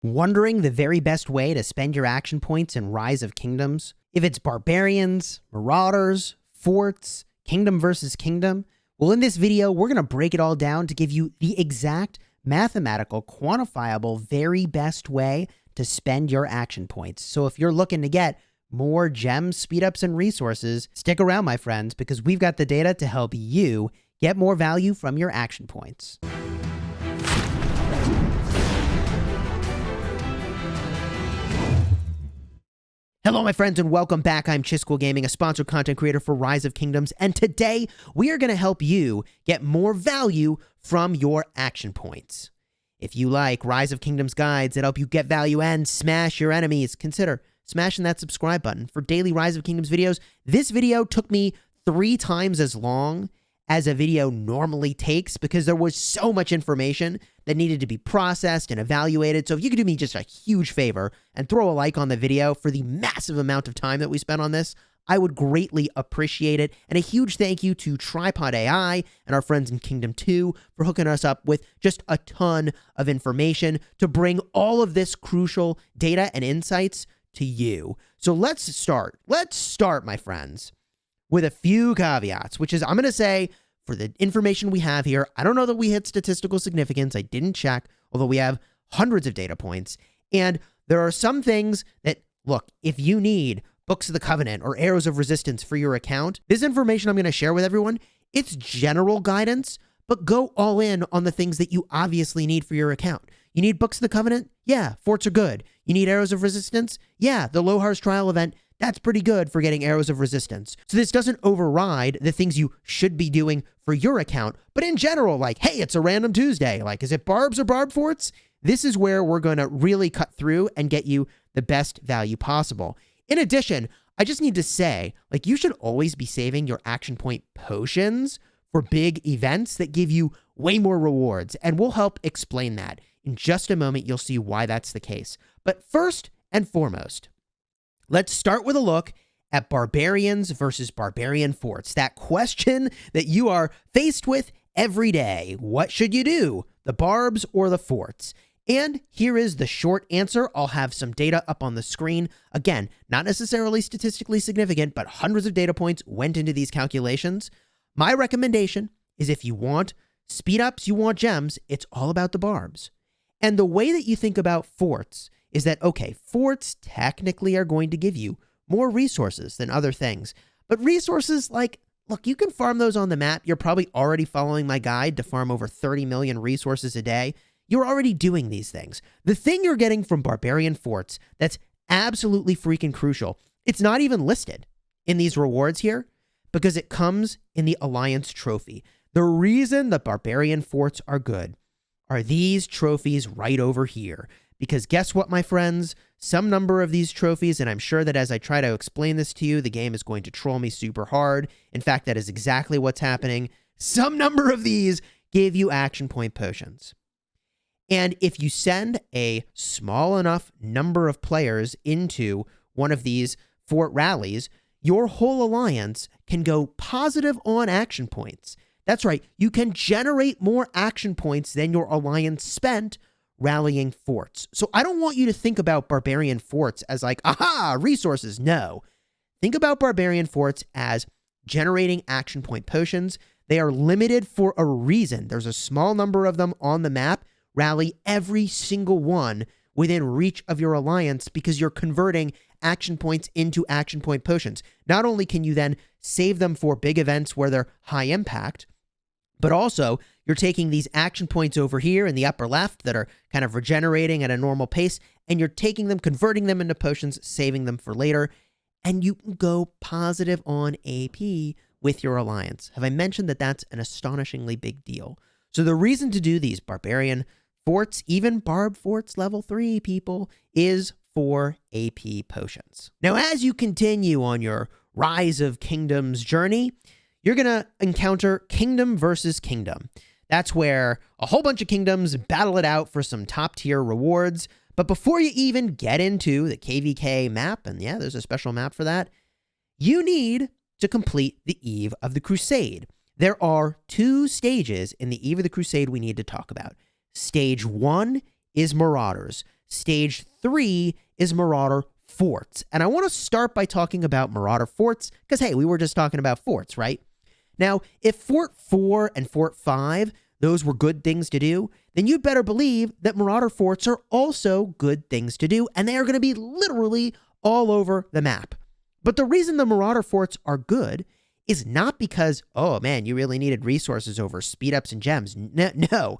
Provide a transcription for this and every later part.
Wondering the very best way to spend your action points in Rise of Kingdoms? If it's Barbarians, Marauders, Forts, Kingdom versus Kingdom, well, in this video, we're going to break it all down to give you the exact mathematical, quantifiable, very best way to spend your action points. So if you're looking to get more gems, speed ups, and resources, stick around, my friends, because we've got the data to help you get more value from your action points. Hello, my friends, and welcome back. I'm Chisquil Gaming, a sponsored content creator for Rise of Kingdoms, and today we are going to help you get more value from your action points. If you like Rise of Kingdoms guides that help you get value and smash your enemies, consider smashing that subscribe button for daily Rise of Kingdoms videos. This video took me 3 times as long as a video normally takes because there was so much information that needed to be processed and evaluated. So if you could do me just a huge favor and throw a like on the video for the massive amount of time that we spent on this, I would greatly appreciate it. And a huge thank you to Tripod AI and our friends in Kingdom 2 for hooking us up with just a ton of information to bring all of this crucial data and insights to you. So let's start. Let's start, my friends, with a few caveats, which is I'm going to say for the information we have here, I don't know that we hit statistical significance. I didn't check, although we have hundreds of data points. And there are some things that, look, if you need Books of the Covenant or Arrows of Resistance for your account, this information I'm going to share with everyone, it's general guidance, but go all in on the things that you obviously need for your account. You need Books of the Covenant? Yeah, Forts are good. You need Arrows of Resistance? Yeah, the Lohar's Trial event, that's pretty good for getting Arrows of Resistance. So this doesn't override the things you should be doing for your account, but in general, like, hey, it's a random Tuesday. Like, is it barbs or barb forts? This is where we're going to really cut through and get you the best value possible. In addition, I just need to say, like, you should always be saving your action point potions for big events that give you way more rewards, and we'll help explain that. In just a moment, you'll see why that's the case. But first and foremost, let's start with a look at Barbarians versus Barbarian Forts. That question that you are faced with every day. What should you do? The barbs or the forts? And here is the short answer. I'll have some data up on the screen. Again, not necessarily statistically significant, but hundreds of data points went into these calculations. My recommendation is if you want speed ups, you want gems, it's all about the barbs. And the way that you think about forts is that, okay, forts technically are going to give you more resources than other things. But resources like, look, you can farm those on the map. You're probably already following my guide to farm over 30 million resources a day. You're already doing these things. The thing you're getting from Barbarian Forts that's absolutely freaking crucial, it's not even listed in these rewards here because it comes in the Alliance trophy. The reason the Barbarian Forts are good are these trophies right over here. Because guess what, my friends? Some number of these trophies, and I'm sure that as I try to explain this to you, the game is going to troll me super hard. In fact, that is exactly what's happening. Some number of these give you action point potions. And if you send a small enough number of players into one of these fort rallies, your whole alliance can go positive on action points. That's right, you can generate more action points than your alliance spent rallying forts. So I don't want you to think about Barbarian Forts as like, aha, resources. No. Think about Barbarian Forts as generating action point potions. They are limited for a reason. There's a small number of them on the map. Rally every single one within reach of your alliance because you're converting action points into action point potions. Not only can you then save them for big events where they're high impact, but also you're taking these action points over here in the upper left that are kind of regenerating at a normal pace, and you're taking them, converting them into potions, saving them for later, and you can go positive on AP with your alliance. Have I mentioned that that's an astonishingly big deal? So the reason to do these Barbarian Forts, even Barb Forts level 3, people, is for AP potions. Now, as you continue on your Rise of Kingdoms journey, you're going to encounter Kingdom versus Kingdom. That's where a whole bunch of kingdoms battle it out for some top-tier rewards. But before you even get into the KvK map, and yeah, there's a special map for that, you need to complete the Eve of the Crusade. There are 2 stages in the Eve of the Crusade we need to talk about. Stage 1 is Marauders. Stage 3 is Marauder Forts. And I want to start by talking about Marauder Forts because, hey, we were just talking about forts, right? Now, if Fort 4 and Fort 5, those were good things to do, then you'd better believe that Marauder Forts are also good things to do, and they are going to be literally all over the map. But the reason the Marauder Forts are good is not because, oh man, you really needed resources over speed ups and gems. No,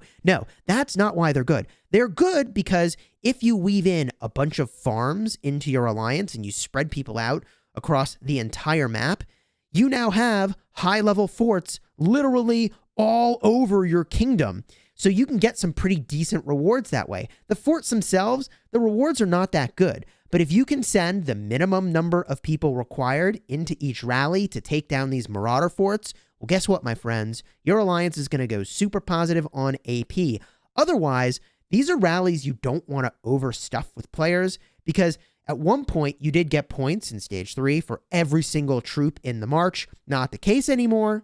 that's not why they're good. They're good because if you weave in a bunch of farms into your alliance and you spread people out across the entire map, you now have high-level forts literally all over your kingdom. So you can get some pretty decent rewards that way. The forts themselves, the rewards are not that good. But if you can send the minimum number of people required into each rally to take down these Marauder Forts, well, guess what, my friends? Your alliance is going to go super positive on AP. Otherwise, these are rallies you don't want to overstuff with players because at one point, you did get points in Stage 3 for every single troop in the march. Not the case anymore.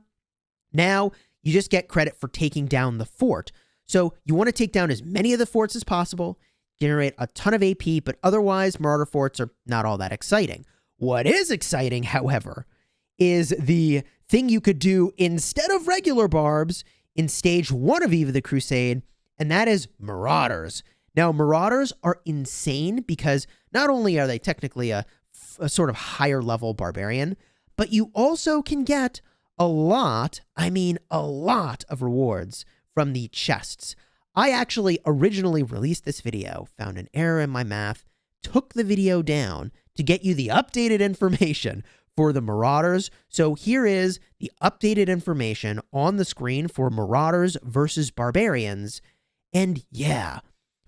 Now, you just get credit for taking down the fort. So you want to take down as many of the forts as possible, generate a ton of AP, but otherwise, Marauder Forts are not all that exciting. What is exciting, however, is the thing you could do instead of regular barbs in Stage 1 of Eve of the Crusade, and that is Marauders. Now, Marauders are insane because not only are they technically a sort of higher level barbarian, but you also can get a lot of rewards from the chests. I actually originally released this video, found an error in my math, took the video down to get you the updated information for the Marauders. So here is the updated information on the screen for Marauders versus Barbarians. And yeah,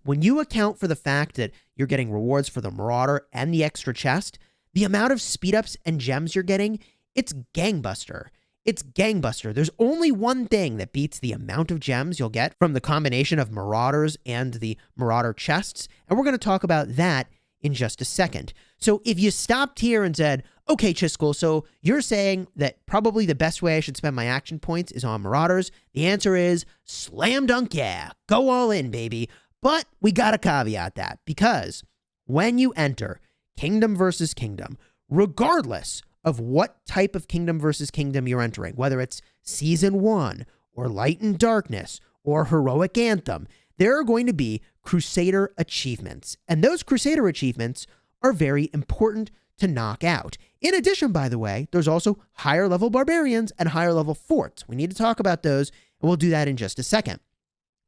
when you account for the fact that you're getting rewards for the Marauder and the extra chest, the amount of speed ups and gems you're getting, it's gangbuster. It's gangbuster. There's only one thing that beats the amount of gems you'll get from the combination of Marauders and the Marauder chests, and we're going to talk about that in just a second. So if you stopped here and said, okay, Chiskel, so you're saying that probably the best way I should spend my action points is on Marauders, the answer is slam dunk, yeah. Go all in, baby. But we got to caveat that because when you enter Kingdom versus Kingdom, regardless of what type of Kingdom versus Kingdom you're entering, whether it's Season 1 or Light and Darkness or Heroic Anthem, there are going to be Crusader achievements. And those Crusader achievements are very important to knock out. In addition, by the way, there's also higher level Barbarians and higher level forts. We need to talk about those, and we'll do that in just a second.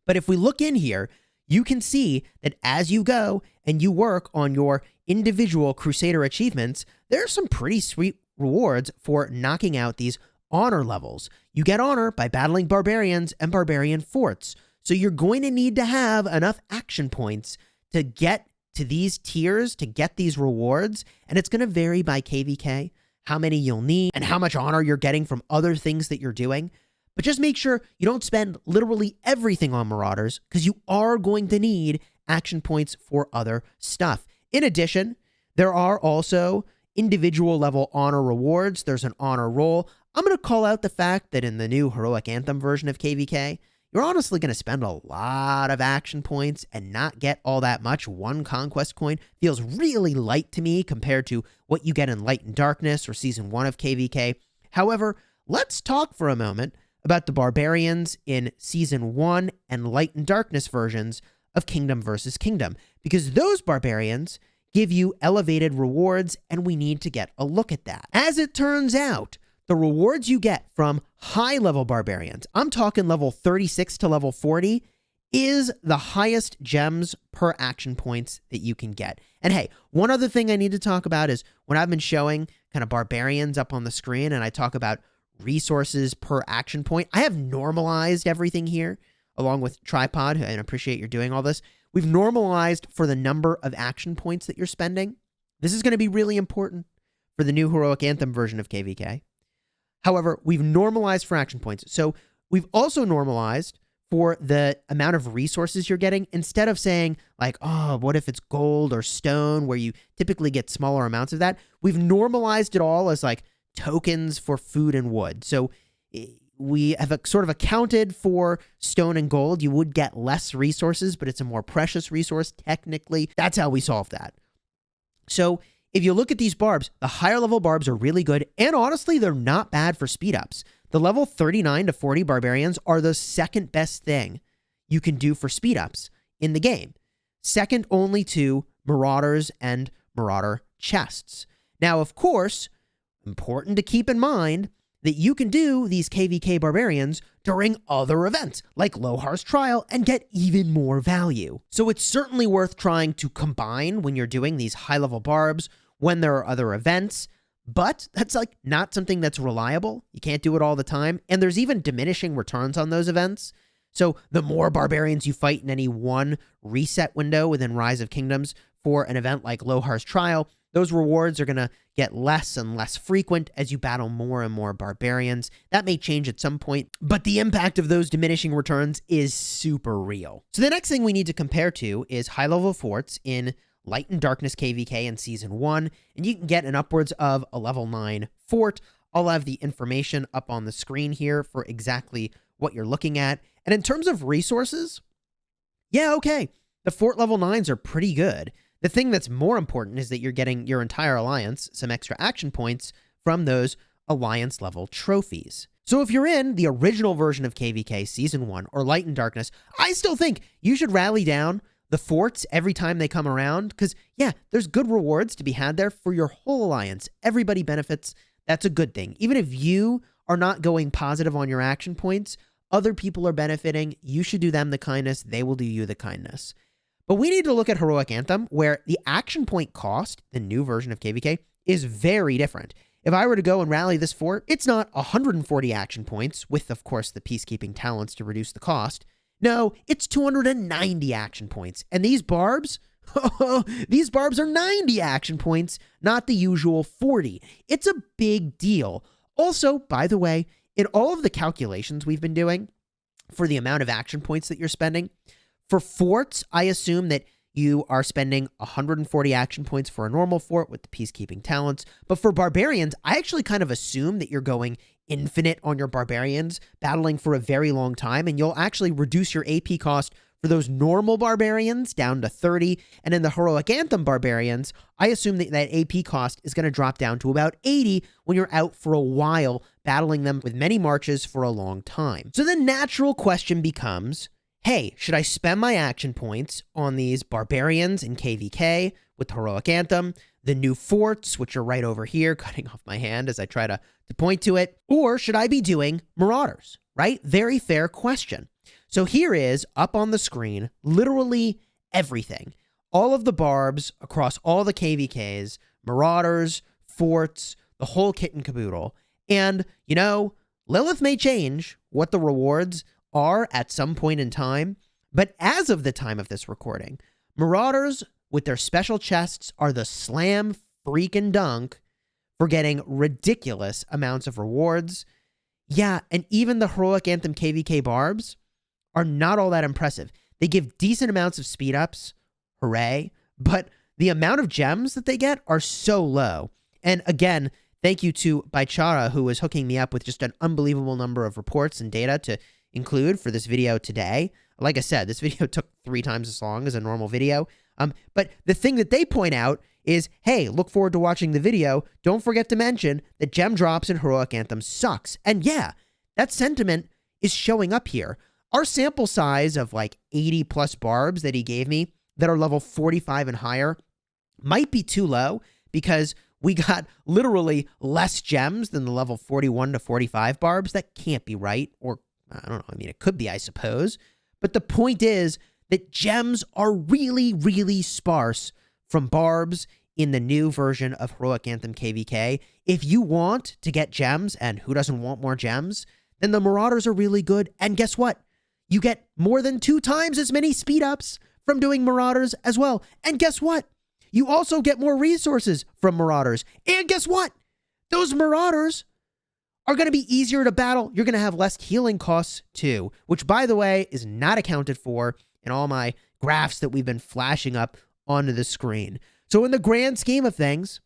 But if we look in here, you can see that as you go and you work on your individual Crusader achievements, there are some pretty sweet rewards for knocking out these honor levels. You get honor by battling Barbarians and Barbarian forts. So you're going to need to have enough action points to get to these tiers, to get these rewards. And it's going to vary by KvK, how many you'll need, and how much honor you're getting from other things that you're doing. But just make sure you don't spend literally everything on Marauders because you are going to need action points for other stuff. In addition, there are also individual level honor rewards. There's an honor roll. I'm going to call out the fact that in the new Heroic Anthem version of KvK, you're honestly going to spend a lot of action points and not get all that much. One conquest coin feels really light to me compared to what you get in Light and Darkness or Season 1 of KvK. However, let's talk for a moment about the Barbarians in Season 1 and Light and Darkness versions of Kingdom versus Kingdom, because those Barbarians give you elevated rewards, and we need to get a look at that. As it turns out, the rewards you get from high-level Barbarians, I'm talking level 36 to level 40, is the highest gems per action points that you can get. And hey, one other thing I need to talk about is when I've been showing kind of Barbarians up on the screen and I talk about resources per action point, I have normalized everything here along with Tripod, and I appreciate you're doing all this. We've normalized for the number of action points that you're spending. This is going to be really important for the new Heroic Anthem version of KvK. However, we've normalized for action points. So we've also normalized for the amount of resources you're getting instead of saying like, oh, what if it's gold or stone where you typically get smaller amounts of that? We've normalized it all as like tokens for food and wood. So we have sort of accounted for stone and gold. You would get less resources, but it's a more precious resource technically. That's how we solve that. So if you look at these barbs, the higher level barbs are really good, and honestly, they're not bad for speed ups. The level 39 to 40 barbarians are the second best thing you can do for speed ups in the game, second only to marauders and marauder chests. Now, of course, important to keep in mind that you can do these KvK barbarians during other events like Lohar's Trial and get even more value. So it's certainly worth trying to combine when you're doing these high-level barbs when there are other events, but that's like not something that's reliable. You can't do it all the time, and there's even diminishing returns on those events. So the more barbarians you fight in any one reset window within Rise of Kingdoms for an event like Lohar's Trial, those rewards are going to get less and less frequent as you battle more and more barbarians. That may change at some point, but the impact of those diminishing returns is super real. So the next thing we need to compare to is high-level forts in Light and Darkness KvK in Season 1, and you can get an upwards of a level 9 fort. I'll have the information up on the screen here for exactly what you're looking at. And in terms of resources, yeah, okay, the fort level 9s are pretty good. The thing that's more important is that you're getting your entire alliance some extra action points from those alliance level trophies. So if you're in the original version of KvK Season 1 or Light and Darkness, I still think you should rally down the forts every time they come around because, yeah, there's good rewards to be had there for your whole alliance. Everybody benefits. That's a good thing. Even if you are not going positive on your action points, other people are benefiting. You should do them the kindness. They will do you the kindness. But we need to look at Heroic Anthem, where the action point cost, the new version of KvK, is very different. If I were to go and rally this fort, it's not 140 action points, with, of course, the peacekeeping talents to reduce the cost. No, it's 290 action points. And these barbs, these barbs are 90 action points, not the usual 40. It's a big deal. Also, by the way, in all of the calculations we've been doing for the amount of action points that you're spending, for forts, I assume that you are spending 140 action points for a normal fort with the peacekeeping talents. But for barbarians, I actually kind of assume that you're going infinite on your barbarians, battling for a very long time, and you'll actually reduce your AP cost for those normal barbarians down to 30. And in the Heroic Anthem barbarians, I assume that that AP cost is going to drop down to about 80 when you're out for a while, battling them with many marches for a long time. So the natural question becomes, hey, should I spend my action points on these barbarians in KvK with Heroic Anthem, the new forts, which are right over here, cutting off my hand as I try to point to it, or should I be doing marauders, right? Very fair question. So here is, up on the screen, literally everything. All of the barbs across all the KvKs, marauders, forts, the whole kit and caboodle. And, you know, Lilith may change what the rewards are at some point in time, but as of the time of this recording, marauders with their special chests are the slam freaking dunk for getting ridiculous amounts of rewards. Yeah, and even the Heroic Anthem KvK barbs are not all that impressive. They give decent amounts of speed ups, hooray, but the amount of gems that they get are so low. And again, thank you to Baichara, who was hooking me up with just an unbelievable number of reports and data to include for this video today. Like I said, this video took 3 times as long as a normal video. But the thing that they point out is, hey, look forward to watching the video. Don't forget to mention that gem drops in Heroic Anthem sucks. And yeah, that sentiment is showing up here. Our sample size of like 80 plus barbs that he gave me that are level 45 and higher might be too low because we got literally less gems than the level 41 to 45 barbs. That can't be right. Or I don't know. I mean, it could be, I suppose. But the point is that gems are really, really sparse from barbs in the new version of Heroic Anthem KvK. If you want to get gems, and who doesn't want more gems, then the Marauders are really good. And guess what? You get more than 2 times as many speed ups from doing Marauders as well. And guess what? You also get more resources from Marauders. And guess what? Those Marauders are going to be easier to battle. You're going to have less healing costs too, which, by the way, is not accounted for in all my graphs that we've been flashing up onto the screen. So in the grand scheme of things,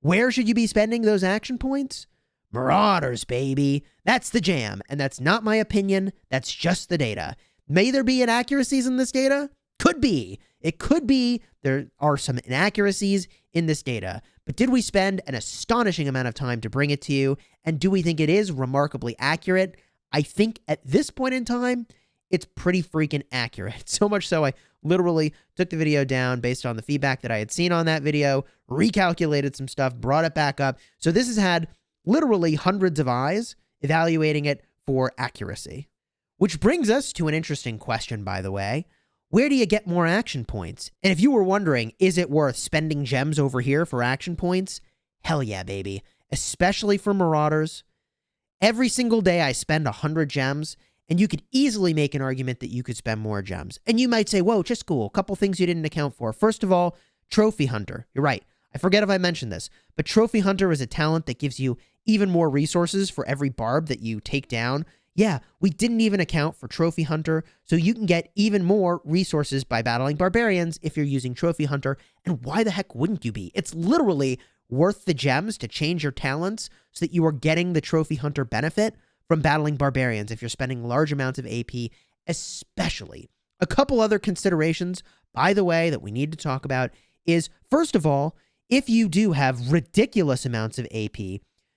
where should you be spending those action points? Marauders, baby. That's the jam, and that's not my opinion. That's just the data. May there be inaccuracies in this data? Could be. It could be there are some inaccuracies in this data, but did we spend an astonishing amount of time to bring it to you, and do we think it is remarkably accurate? I think at this point in time, it's pretty freaking accurate. So much so I literally took the video down based on the feedback that I had seen on that video, recalculated some stuff, brought it back up. So this has had literally hundreds of eyes evaluating it for accuracy. Which brings us to an interesting question, by the way. Where do you get more action points? And if you were wondering, is it worth spending gems over here for action points? Hell yeah, baby. Especially for Marauders. Every single day I spend 100 gems, and you could easily make an argument that you could spend more gems. And you might say, whoa, just cool. A couple things you didn't account for. First of all, Trophy Hunter. You're right. I forget if I mentioned this, but Trophy Hunter is a talent that gives you even more resources for every barb that you take down. Yeah, we didn't even account for Trophy Hunter, so you can get even more resources by battling Barbarians if you're using Trophy Hunter, and why the heck wouldn't you be? It's literally worth the gems to change your talents so that you are getting the Trophy Hunter benefit from battling Barbarians if you're spending large amounts of AP, especially. A couple other considerations, by the way, that we need to talk about is, first of all, if you do have ridiculous amounts of AP,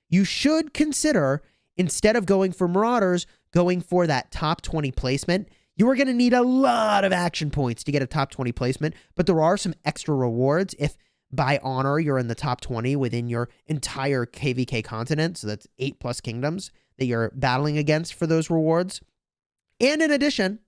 you should consider, instead of going for Marauders, going for that top 20 placement. You are going to need a lot of action points to get a top 20 placement, but there are some extra rewards if by honor you're in the top 20 within your entire KvK continent, so that's 8+ kingdoms that you're battling against for those rewards. And in addition,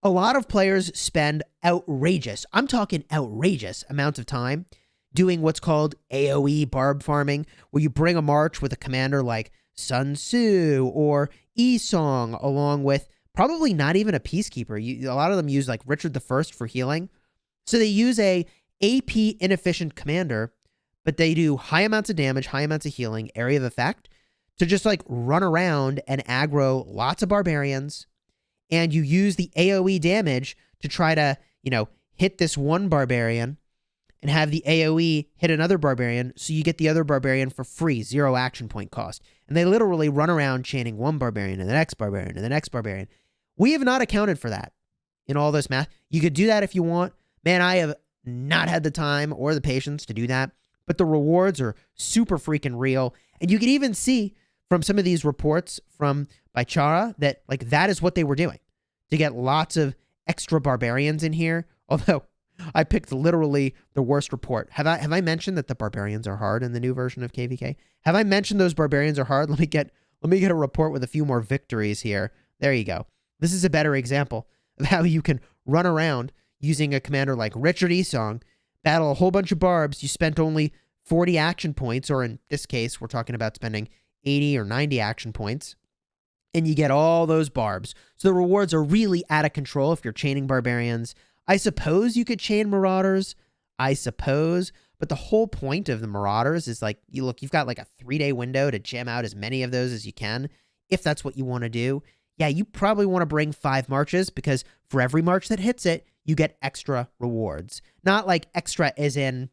a lot of players spend outrageous, I'm talking outrageous amounts of time doing what's called AoE barb farming, where you bring a march with a commander like Sun Tzu or Yi-Song, along with probably not even a peacekeeper. A lot of them use like Richard I for healing. So they use a AP inefficient commander, but they do high amounts of damage, high amounts of healing, area of effect, to just like run around and aggro lots of Barbarians. And you use the AoE damage to try to, hit this one Barbarian and have the AoE hit another Barbarian, so you get the other Barbarian for free, 0 action point cost. And they literally run around chaining one Barbarian and the next Barbarian and the next Barbarian. We have not accounted for that in all this math. You could do that if you want. Man, I have not had the time or the patience to do that, but the rewards are super freaking real. And you can even see from some of these reports from Chara that like that is what they were doing to get lots of extra Barbarians in here. Although I picked literally the worst report. Have I mentioned that the Barbarians are hard in the new version of KvK? Have I mentioned those Barbarians are hard? Let me get a report with a few more victories here. There you go. This is a better example of how you can run around using a commander like Richard Yi-Song, battle a whole bunch of barbs. You spent only 40 action points, or in this case, we're talking about spending 80 or 90 action points, and you get all those barbs. So the rewards are really out of control if you're chaining Barbarians. I suppose you could chain Marauders, but the whole point of the Marauders is like, you've got like a 3-day window to jam out as many of those as you can, if that's what you want to do. Yeah, you probably want to bring 5 marches, because for every march that hits it, you get extra rewards. Not like extra as in,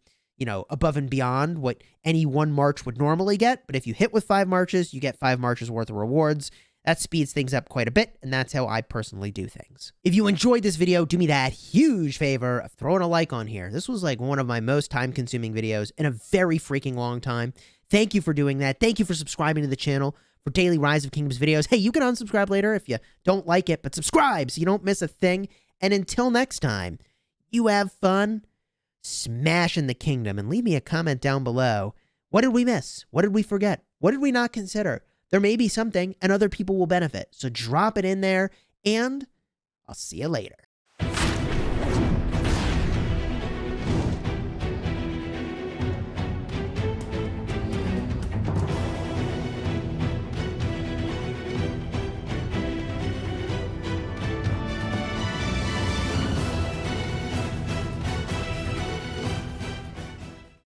above and beyond what any one march would normally get, but if you hit with 5 marches, you get 5 marches worth of rewards. That speeds things up quite a bit, and that's how I personally do things. If you enjoyed this video, do me that huge favor of throwing a like on here. This was like one of my most time-consuming videos in a very freaking long time. Thank you for doing that. Thank you for subscribing to the channel for daily Rise of Kingdoms videos. Hey, you can unsubscribe later if you don't like it, but subscribe so you don't miss a thing. And until next time, you have fun smashing the kingdom, and leave me a comment down below. What did we miss? What did we forget? What did we not consider? There may be something, and other people will benefit. So drop it in there, and I'll see you later.